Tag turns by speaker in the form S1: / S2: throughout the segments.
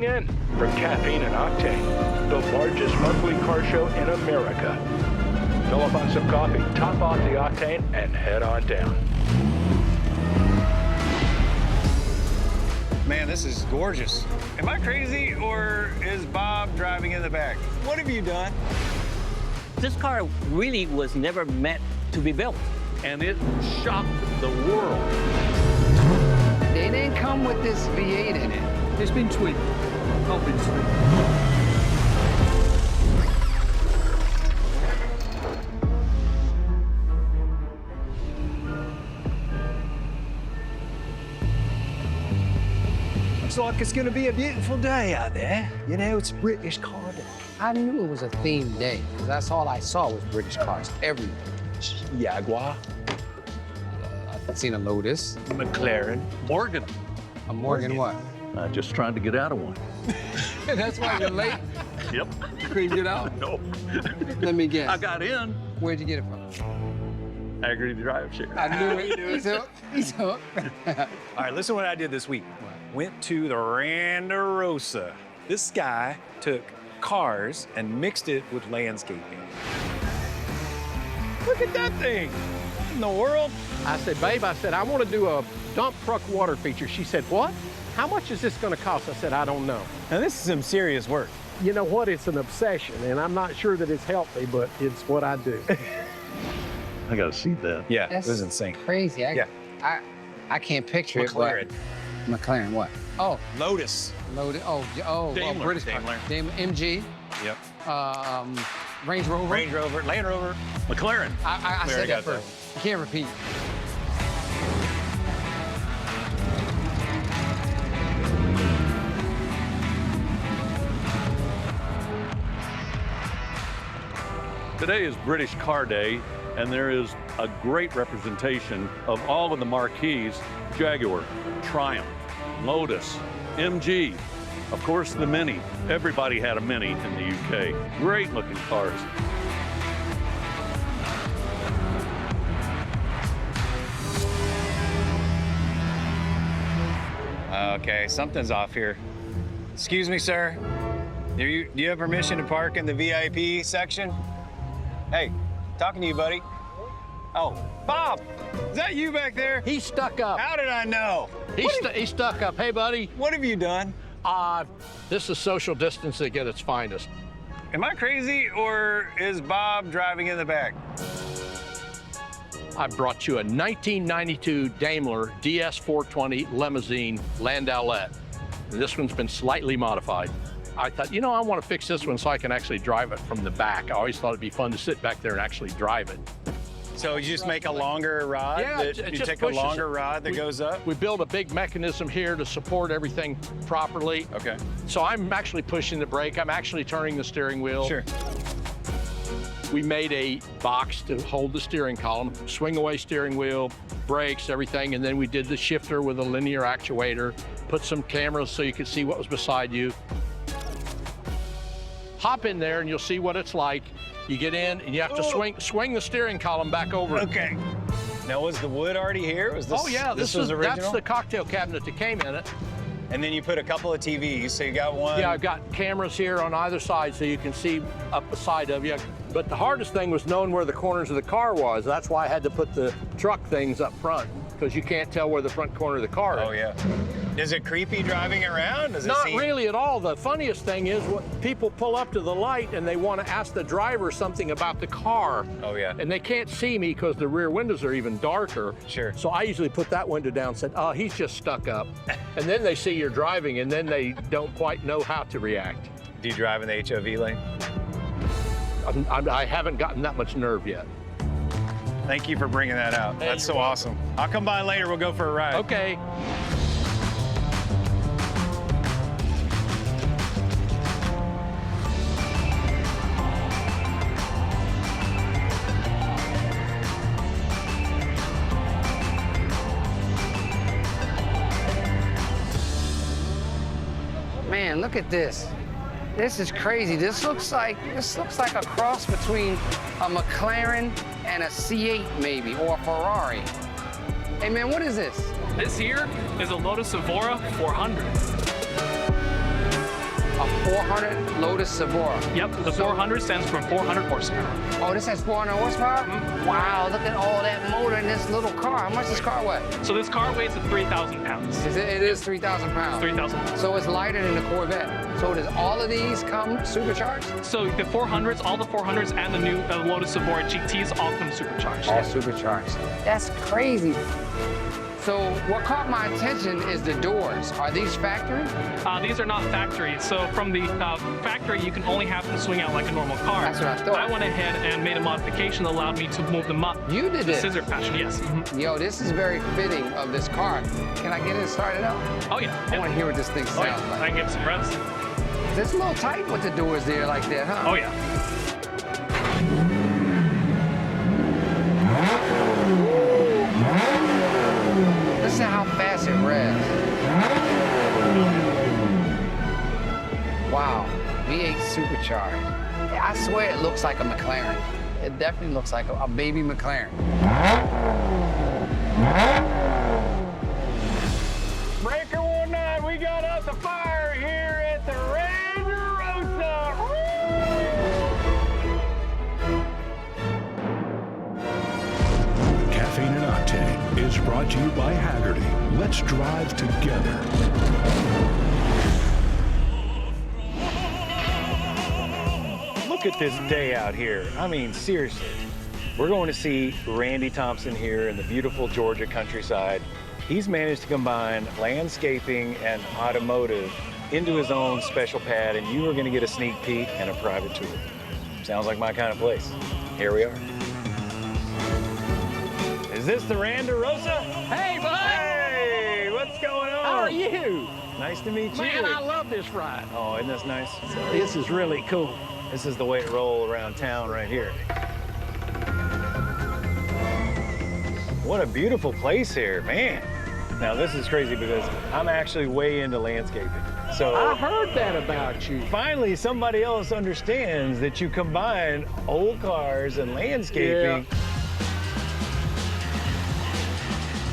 S1: In for Caffeine and Octane, the largest monthly car show in America. Fill up on some coffee, top off the octane, and head on down.
S2: Man, this is gorgeous. Am I crazy, or is Bob driving in the back? What have you done?
S3: This car really was never meant to be built.
S1: And it shocked the world.
S4: They didn't come with this V8 in it.
S5: It's been tweaked. Obviously.
S2: Looks like it's gonna be a beautiful day out there. You know, it's British car day.
S4: I knew it was a themed day, because that's all I saw was British cars everywhere.
S2: Jaguar,
S4: I've seen a Lotus.
S2: McLaren,
S1: Morgan.
S4: A Morgan what?
S1: Just trying to get out of one.
S4: That's why you're late?
S1: Yep.
S4: You couldn't get out?
S1: No.
S4: Let me guess.
S1: I got in.
S4: Where'd you get it from?
S1: Agri drive share.
S4: I knew it. He's hooked.
S2: All right, listen to what I did this week. Went to the Randarosa. This guy took cars and mixed it with landscaping. Look at that thing. What in the world?
S5: I said, babe, I want to do a dump truck water feature. She said, what? How much is this going to cost? I said, I don't know.
S2: Now, this is some serious work.
S5: You know what? It's an obsession, and I'm not sure that it's healthy, but it's what I do.
S1: I got to see that.
S2: Yeah,
S4: That's
S2: this is insane.
S4: crazy.
S2: Yeah.
S4: I can't picture
S2: McLaren.
S4: it, but... McLaren what? Oh,
S2: Lotus.
S4: Loaded.
S2: Daimler.
S4: British
S2: Daimler.
S4: car. Daimler. MG.
S2: Yep.
S4: Range Rover.
S2: Range Rover, Land Rover,
S1: McLaren.
S4: I
S2: We
S4: said
S2: already
S4: that
S2: got that
S4: first. You can't repeat.
S1: Today is British Car Day, and there is a great representation of all of the marquees: Jaguar, Triumph, Lotus, MG, of course the Mini. Everybody had a Mini in the UK. Great looking cars.
S2: Okay, something's off here. Excuse me, sir. Do you have permission to park in the VIP section? Hey, talking to you, buddy. Oh, Bob, is that you back there?
S5: He's stuck up.
S2: How did I know?
S5: He's stuck up. Hey, buddy.
S2: What have you done?
S5: This is social distancing at its finest.
S2: Am I crazy, or is Bob driving in the back?
S5: I brought you a 1992 Daimler DS420 limousine Landaulet. This one's been slightly modified. I thought, you know, I want to fix this one so I can actually drive it from the back. I always thought it'd be fun to sit back there and actually drive it.
S2: So you just make a longer rod?
S5: Yeah,
S2: that,
S5: it
S2: you
S5: just
S2: take a
S5: pushes
S2: longer
S5: it.
S2: rod that goes up?
S5: We build a big mechanism here to support everything properly.
S2: Okay.
S5: So I'm actually pushing the brake. I'm actually turning the steering wheel.
S2: Sure.
S5: We made a box to hold the steering column, swing away steering wheel, brakes, everything, and then we did the shifter with a linear actuator, put some cameras so you could see what was beside you. Hop in there and you'll see what it's like. You get in and you have to swing the steering column back over.
S2: Okay. Now, was the wood already here? Was this,
S5: Oh yeah,
S2: this was original?
S5: that's the cocktail cabinet that came in it.
S2: And then you put a couple of TVs, so you got one.
S5: Yeah, I've got cameras here on either side so you can see up the side of you. But the hardest thing was knowing where the corners of the car was. That's why I had to put the truck things up front, because you can't tell where the front corner of the car is.
S2: Oh, yeah. Is it creepy driving around? Does it
S5: Not
S2: seem...
S5: really at all. The funniest thing is when people pull up to the light and they want to ask the driver something about the car.
S2: Oh, yeah.
S5: And they can't see me because the rear windows are even darker.
S2: Sure.
S5: So I usually put that window down and said, oh, he's just stuck up. And then they see you're driving and then they don't quite know how to react.
S2: Do you drive in the HOV lane?
S5: I haven't gotten that much nerve yet.
S2: Thank you for bringing that out.
S5: Hey,
S2: That's so
S5: you're welcome.
S2: awesome. I'll come by later. We'll go for a ride.
S5: Okay.
S4: Man, look at this. This is crazy. This looks like a cross between a McLaren and a C8 maybe, or a Ferrari. Hey man, what is this?
S6: This here is a Lotus Evora 400.
S4: 400 Lotus Savora.
S6: Yep, the 400 stands for 400 horsepower.
S4: Oh, this has 400 horsepower? Wow, look at all that motor in this little car. How much does this car weigh?
S6: So this car weighs at 3,000 pounds.
S4: It is 3,000 pounds.
S6: 3,000 pounds.
S4: So it's lighter than the Corvette. So does all of these come supercharged?
S6: So the 400s, all the 400s and the new Lotus Savora GTs all come supercharged.
S4: All supercharged. That's crazy. So what caught my attention is the doors. Are these factory?
S6: These are not factory. So from the factory, you can only have them swing out like a normal car.
S4: That's what I thought.
S6: I went ahead and made a modification that allowed me to move them up.
S4: You did
S6: the
S4: it?
S6: Scissor fashion, yes.
S4: Yo, this is very fitting of this car. Can I get it started up?
S6: Oh, yeah.
S4: I want to hear what this thing sounds
S6: I
S4: like.
S6: can give some revs.
S4: It's a little tight with the doors there like that, huh?
S6: Oh, yeah.
S4: Listen how fast it revs. Wow, V8 supercharged. I swear it looks like a McLaren. It definitely looks like a baby McLaren.
S2: Breaker 19, we got out the fire here at the Randerosa.
S7: Caffeine and Octane is brought to you by Haggerty. Let's drive together.
S2: Look at this day out here. I mean, seriously. We're going to see Randy Thompson here in the beautiful Georgia countryside. He's managed to combine landscaping and automotive into his own special pad, and you are going to get a sneak peek and a private tour. Sounds like my kind of place. Here we are. Is this the Randerosa?
S5: Hey, bud!
S2: Hey, what's going on?
S5: How are you?
S2: Nice to meet you.
S5: Man, I love this ride.
S2: Oh, isn't this nice?
S5: This is really cool.
S2: This is the way to roll around town right here. What a beautiful place here, man. Now this is crazy because I'm actually way into landscaping. So
S5: I heard that about you.
S2: finally somebody else understands that you combine old cars and landscaping.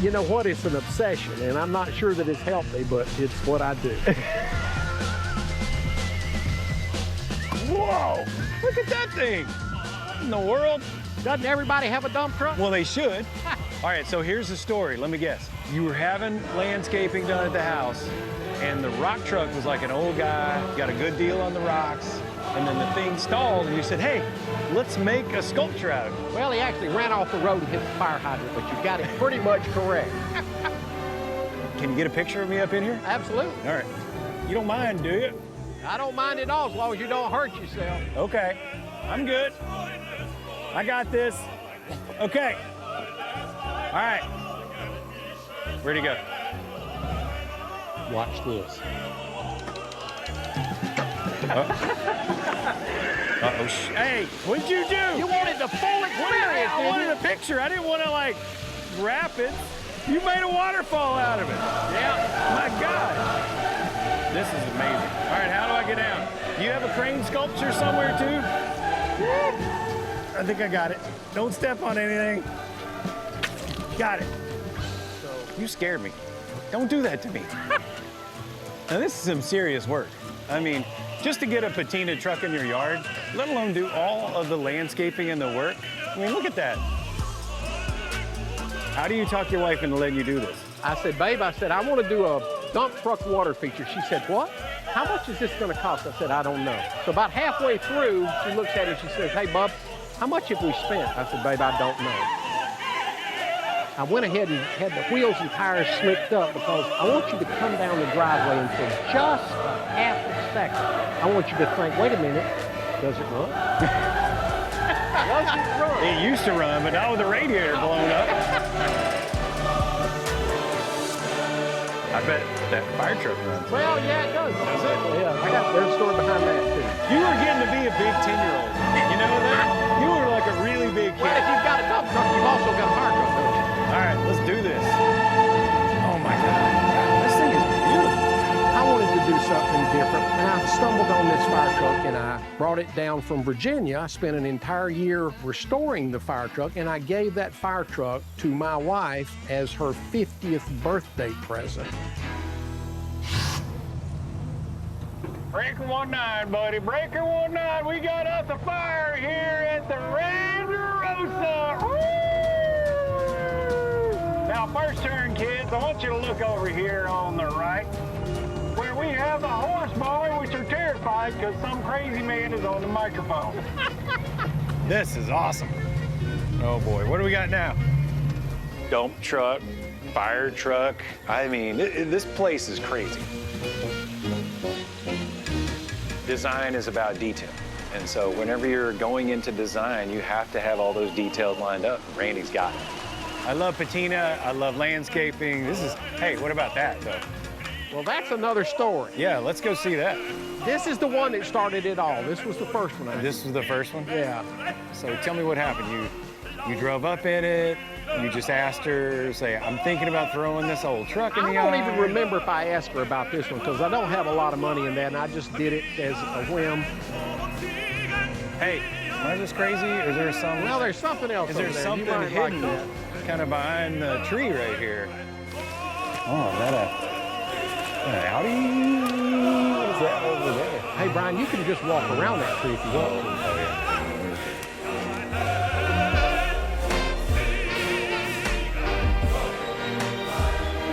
S8: You know what? It's an obsession, and I'm not sure that it's healthy, but it's what I do.
S2: Whoa, look at that thing. What in the world?
S8: Doesn't everybody have a dump truck?
S2: Well, they should. All right, so here's the story. Let me guess. You were having landscaping done at the house, and the rock truck was like an old guy, got a good deal on the rocks, and then the thing stalled, and you said, hey, let's make a sculpture out of it.
S8: Well, he actually ran off the road and hit the fire hydrant, but you got it pretty much correct.
S2: Can you get a picture of me up in here?
S8: Absolutely.
S2: All right. You don't mind, do you?
S8: I don't mind at all as long as you don't hurt yourself.
S2: Okay. I'm good. I got this. Okay. All right. Where'd he go?
S8: Watch this.
S2: Uh-oh. Hey, what'd you do?
S8: You wanted the full experience,
S2: I wanted a picture. I didn't want to, like, wrap it. You made a waterfall out of it.
S8: Yeah.
S2: My God. This is amazing. All right, how do I get down? Do you have a crane sculpture somewhere, too? I think I got it. Don't step on anything. Got it. You scared me. Don't do that to me. Now, this is some serious work. I mean, just to get a patina truck in your yard, let alone do all of the landscaping and the work. I mean, look at that. How do you talk your wife into letting you do this?
S8: I said, babe, I want to do a dump truck water feature. She said, what? How much is this going to cost? I said, I don't know. So about halfway through, she looks at it and she says, hey, bub, how much have we spent? I said, babe, I don't know. I went ahead and had the wheels and tires slicked up because I want you to come down the driveway and for just half a second, I want you to think, wait a minute, does it run? Does it run?
S2: It used to run, but now with the radiator blown up. I bet that fire truck runs.
S8: Well, yeah, it does.
S2: Does it?
S8: Yeah, there's a story behind that, too.
S2: You were getting to be a big 10-year-old. You know that? You were like a really big kid.
S8: Well, if you've got a dump truck, you've also got a fire truck, don't you?
S2: All right, let's do this. Oh my God, this thing is beautiful.
S8: I wanted to do something different, and I stumbled on this fire truck, and I brought it down from Virginia. I spent an entire year restoring the fire truck, and I gave that fire truck to my wife as her 50th birthday present.
S2: Breaker 19, buddy. Breaker 19. We got us a fire here at the Rangerosa. Woo! Now, first turn, kids, I want you to look over here on the right, where we have a horse bar, which are terrified because some crazy man is on the microphone. This is awesome. Oh boy, what do we got now? Dump truck, fire truck. I mean, this place is crazy. Design is about detail. And so whenever you're going into design, you have to have all those details lined up. Randy's got it. I love patina, I love landscaping. This is, hey, what about that though?
S8: Well, that's another story.
S2: Yeah, let's go see that.
S8: This is the one that started it all. This was the first one.
S2: This was the first one?
S8: Yeah.
S2: So tell me what happened. You drove up in it, you just asked her, say, I'm thinking about throwing this old truck in the yard.
S8: I don't even remember if I asked her about this one because I don't have a lot of money in that and I just did it as a whim.
S2: Hey, am I just crazy or is there some?
S8: Well, there's something else
S2: Is there
S8: over there.
S2: something
S8: You might
S2: hidden
S8: like that.
S2: kind of behind the tree right here? Oh, is that an Audi? What is that over there?
S8: Hey, Brian, you can just walk around that tree if you want to.
S2: Oh, yeah.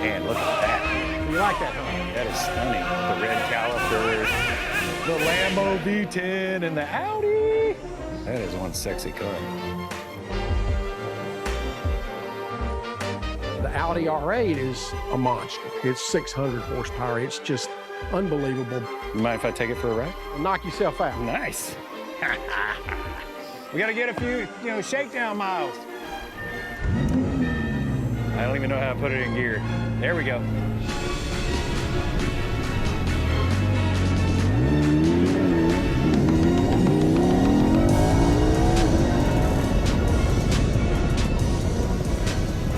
S2: Man, look at that.
S8: You like that, huh?
S2: That is stunning. The red calipers, the Lambo V10, and the Audi. That is one sexy car.
S8: The Audi R8 is a monster. It's 600 horsepower. It's just unbelievable.
S2: You mind if I take it for a ride?
S8: Knock yourself out.
S2: Nice. We gotta get a few, shakedown miles. I don't even know how to put it in gear. There we go.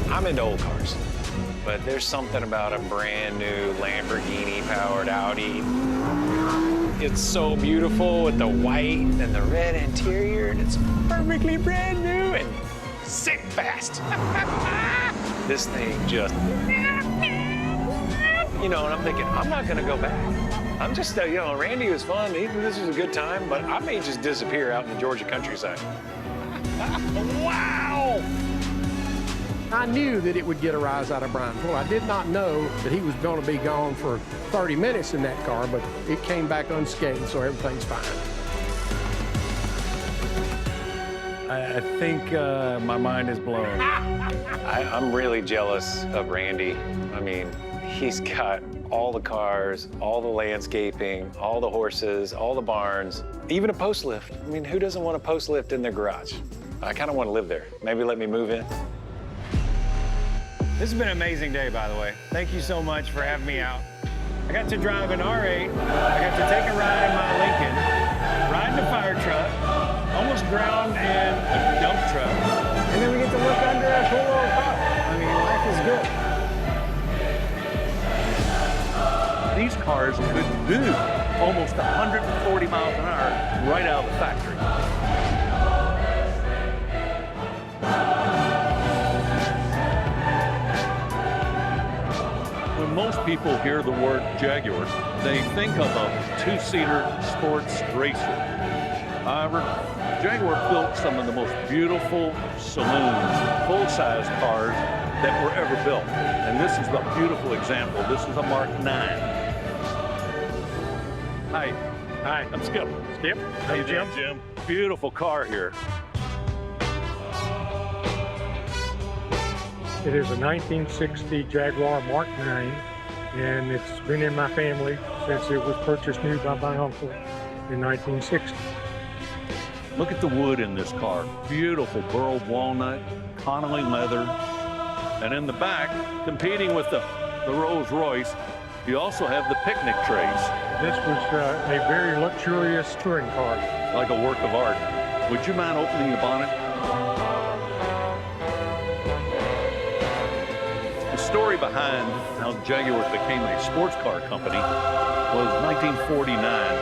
S2: I'm into old cars, but there's something about a brand new Lamborghini powered Audi. It's so beautiful with the white and the red interior, and it's perfectly brand new and sick fast. This thing just, and I'm thinking, I'm not gonna go back. I'm just, Randy was fun, this was a good time, but I may just disappear out in the Georgia countryside. Wow!
S8: I knew that it would get a rise out of Brian. Well, I did not know that he was going to be gone for 30 minutes in that car, but it came back unscathed, so everything's fine.
S2: I think my mind is blown. I'm really jealous of Randy. I mean, he's got all the cars, all the landscaping, all the horses, all the barns, even a post lift. I mean, who doesn't want a post lift in their garage? I kind of want to live there. Maybe let me move in. This has been an amazing day, by the way. Thank you so much for having me out. I got to drive an R8. I got to take a ride in my Lincoln, ride in a fire truck, almost drowned in a dump truck, and then we get to look under a cool little car. I mean, life is good.
S1: These cars could do almost 140 miles an hour right out of the factory. When most people hear the word Jaguar, they think of a two-seater sports racer. However, Jaguar built some of the most beautiful saloons, full-size cars that were ever built. And this is a beautiful example. This is a Mark 9. Hi, I'm Skip.
S9: Skip?
S1: How you doing, Jim? Beautiful car here.
S9: It is a 1960 Jaguar Mark 9, and it's been in my family since it was purchased new by my uncle in 1960.
S1: Look at the wood in this car. Beautiful burled walnut, Connolly leather. And in the back, competing with the Rolls Royce, you also have the picnic trays.
S9: This was a very luxurious touring car.
S1: Like a work of art. Would you mind opening the bonnet? The story behind how Jaguar became a sports car company was 1949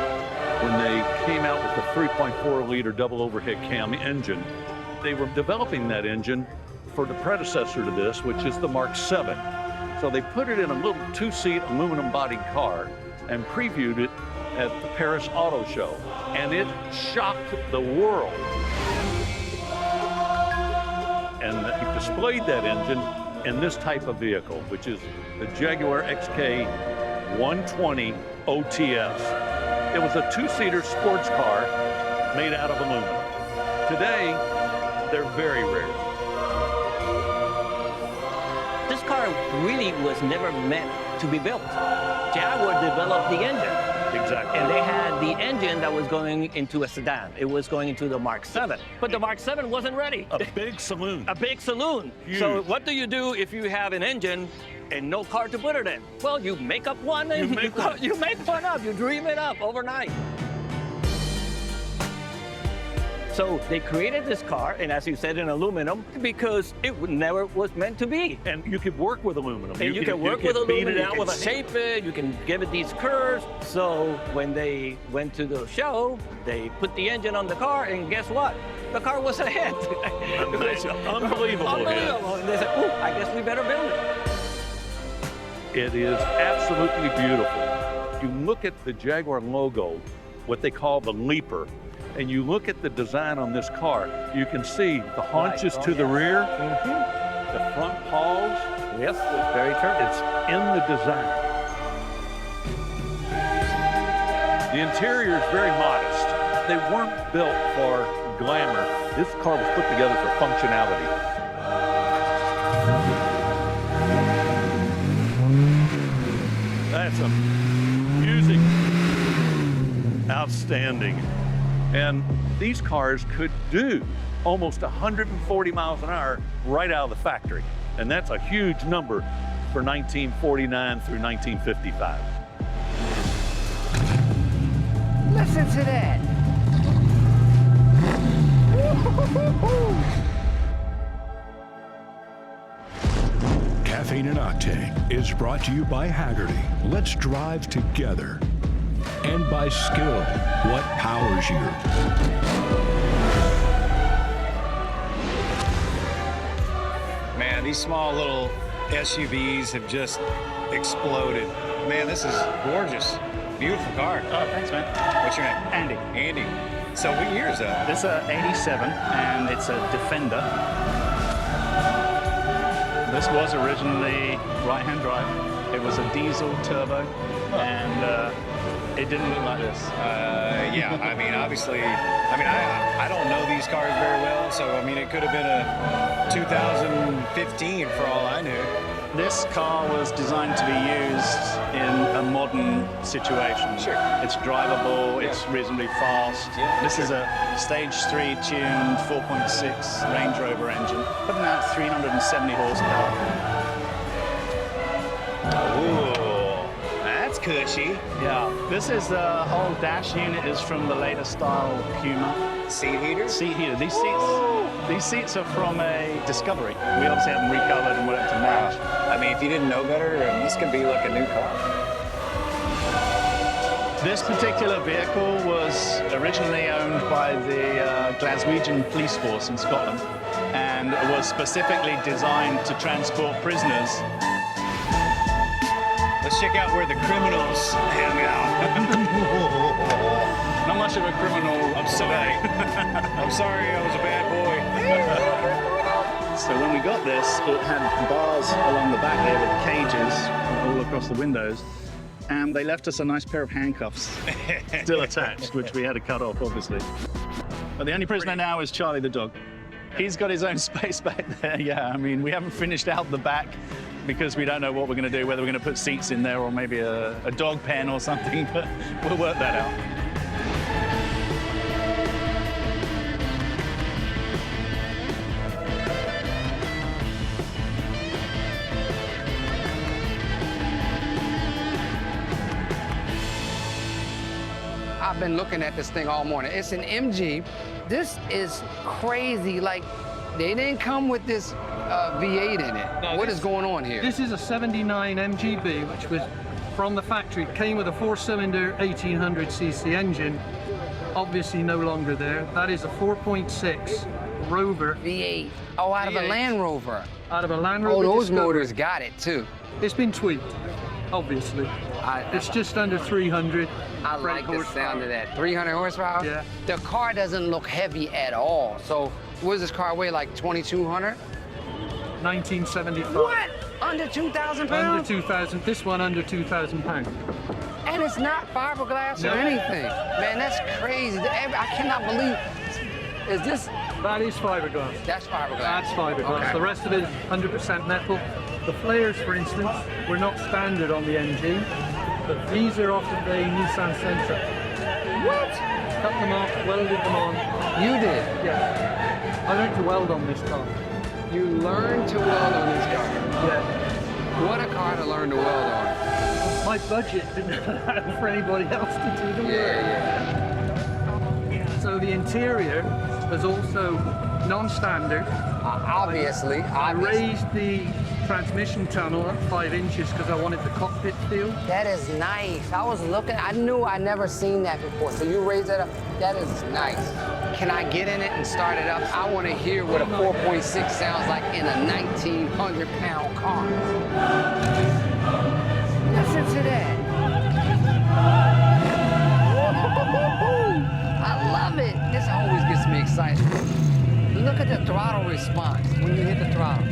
S1: when they came out with the 3.4-liter double overhead cam engine. They were developing that engine for the predecessor to this, which is the Mark 7. So they put it in a little two-seat aluminum-bodied car and previewed it at the Paris Auto Show, and it shocked the world. And he displayed that engine in this type of vehicle, which is the Jaguar XK 120 OTS. It was a two-seater sports car made out of aluminum. Today, they're very rare.
S3: This car really was never meant to be built. Jaguar developed the engine.
S1: Exactly.
S3: And they had the engine that was going into a sedan. It was going into the Mark 7. But the Mark 7 wasn't ready.
S1: A big saloon.
S3: A big saloon.
S1: Huge.
S3: So what do you do if you have an engine and no car to put it in? Well, you make up one and you make one up. You dream it up overnight. So they created this car, and as you said, in aluminum, because it never was meant to be.
S1: And you could work with aluminum.
S3: And you can work with aluminum, you can shape it, you can give it these curves. So when they went to the show, they put the engine on the car, and guess what? The car was a hit.
S1: Unbelievable.
S3: Unbelievable. And they said, ooh, I guess we better build it.
S1: It is absolutely beautiful. You look at the Jaguar logo, what they call the leaper, and you look at the design on this car, you can see the haunches to the rear, the front paws.
S3: Yes, very true.
S1: It's in the design. The interior is very modest. They weren't built for glamour. This car was put together for functionality. That's music. Outstanding. And these cars could do almost 140 miles an hour right out of the factory. And that's a huge number for 1949 through 1955.
S4: Listen to that.
S7: Caffeine and Octane is brought to you by Haggerty. Let's drive together. And by Skill, what powers you.
S2: Man, these small little SUVs have just exploded. Man, this is gorgeous. Beautiful car.
S10: Oh, thanks, man.
S2: What's your name?
S10: Andy.
S2: Andy. So what year is that?
S10: This is a 87, and it's a Defender. This was originally right-hand drive. It was a diesel turbo, and it didn't look like this.
S2: Yeah, I mean, obviously, I don't know these cars very well, so I mean, it could have been a 2015 for all I knew.
S10: This car was designed to be used in a modern situation.
S2: Sure.
S10: It's drivable, it's reasonably fast.
S2: Yeah,
S10: this is a Stage 3 tuned 4.6 Range Rover engine, putting out 370 horsepower.
S2: Ooh, that's cushy.
S10: Yeah, this is the whole dash unit is from the later style Puma.
S2: Seat heater?
S10: Seat heater. These seats are from a Discovery. We obviously have them recovered and whatever to match.
S2: I mean, if you didn't know better, this could be like a new car.
S10: This particular vehicle was originally owned by the Glaswegian Police Force in Scotland, and it was specifically designed to transport prisoners.
S2: Let's check out where the criminals hang out.
S10: Not much of a criminal.
S2: I'm sorry. I'm sorry, I was a bad boy.
S10: So when we got this, it had bars along the back there with cages all across the windows. And they left us a nice pair of handcuffs still attached, which we had to cut off, obviously. But the only prisoner now is Charlie the dog. He's got his own space back there, yeah. I mean, we haven't finished out the back because we don't know what we're going to do, whether we're going to put seats in there or maybe a dog pen or something, but we'll work that out.
S4: I've been looking at this thing all morning. It's an MG. This is crazy. Like, they didn't come with this V8 in it.
S11: No,
S4: What is going on here?
S11: This is a 79 MGB, which was from the factory. It came with a 4-cylinder 1800cc engine. Obviously no longer there. That is a 4.6 Rover.
S4: V8. Oh, out of a Land Rover.
S11: Out of a Land Rover
S4: Oh, those
S11: Discovery.
S4: motors got it too.
S11: It's been tweaked, obviously. It's just under 300.
S4: I like the sound of that. 300 horsepower?
S11: Yeah.
S4: The car doesn't look heavy at all. So what does this car weigh, like 2,200?
S11: 1975.
S4: What? Under 2,000 pounds?
S11: Under 2,000. This one under 2,000 pounds.
S4: And it's not fiberglass or anything. Man, that's crazy. I cannot believe. Is this?
S11: That is fiberglass.
S4: That's fiberglass.
S11: That's fiberglass.
S4: Okay.
S11: The rest of it is 100% metal. The flares, for instance, were not standard on the MG, but these are off of the Nissan Sentra.
S4: What?
S11: Cut them off, welded them on.
S4: You did?
S11: Yeah. I learned to weld on this car.
S4: You learned to weld on this car?
S11: Yeah.
S4: What a car to learn to weld on.
S11: My budget didn't allow for anybody else to do the work.
S4: Yeah.
S11: So the interior is also non-standard.
S4: Obviously.
S11: I raised the transmission tunnel up 5 inches because I wanted the cockpit feel.
S4: That is nice. I was looking, I knew I'd never seen that before. So you raised that up. That is nice. Can I get in it and start it up? I want to hear what a 4.6 sounds like in a 1,900-pound car. Listen to that. I love it. This always gets me excited. Look at the throttle response when you hit the throttle.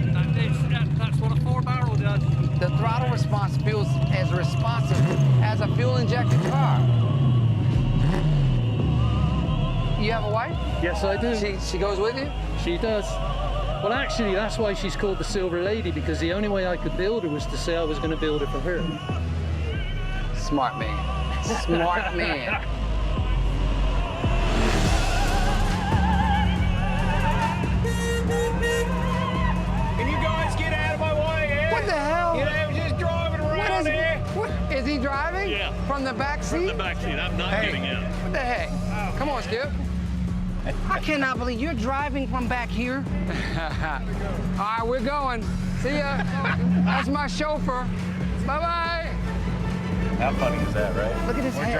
S11: That's what a 4-barrel does.
S4: The throttle response feels as responsive as a fuel-injected car. You have a wife?
S11: Yes, I do.
S4: She goes with you?
S11: She does. Well, actually, that's why she's called the Silver Lady, because the only way I could build her was to say I was going to build it for her.
S4: Smart man. Smart man.
S2: Can you guys get out of my way here?
S4: What the hell?
S2: You know, I'm just driving around here.
S4: What, is he driving?
S1: Yeah.
S4: From the back seat?
S1: From the back seat. I'm not getting in.
S4: What the heck? Come on, Skip. I cannot believe you're driving from back here. All right, we're going. See ya. That's my chauffeur. Bye-bye.
S2: How funny is that, right?
S4: Look at his head.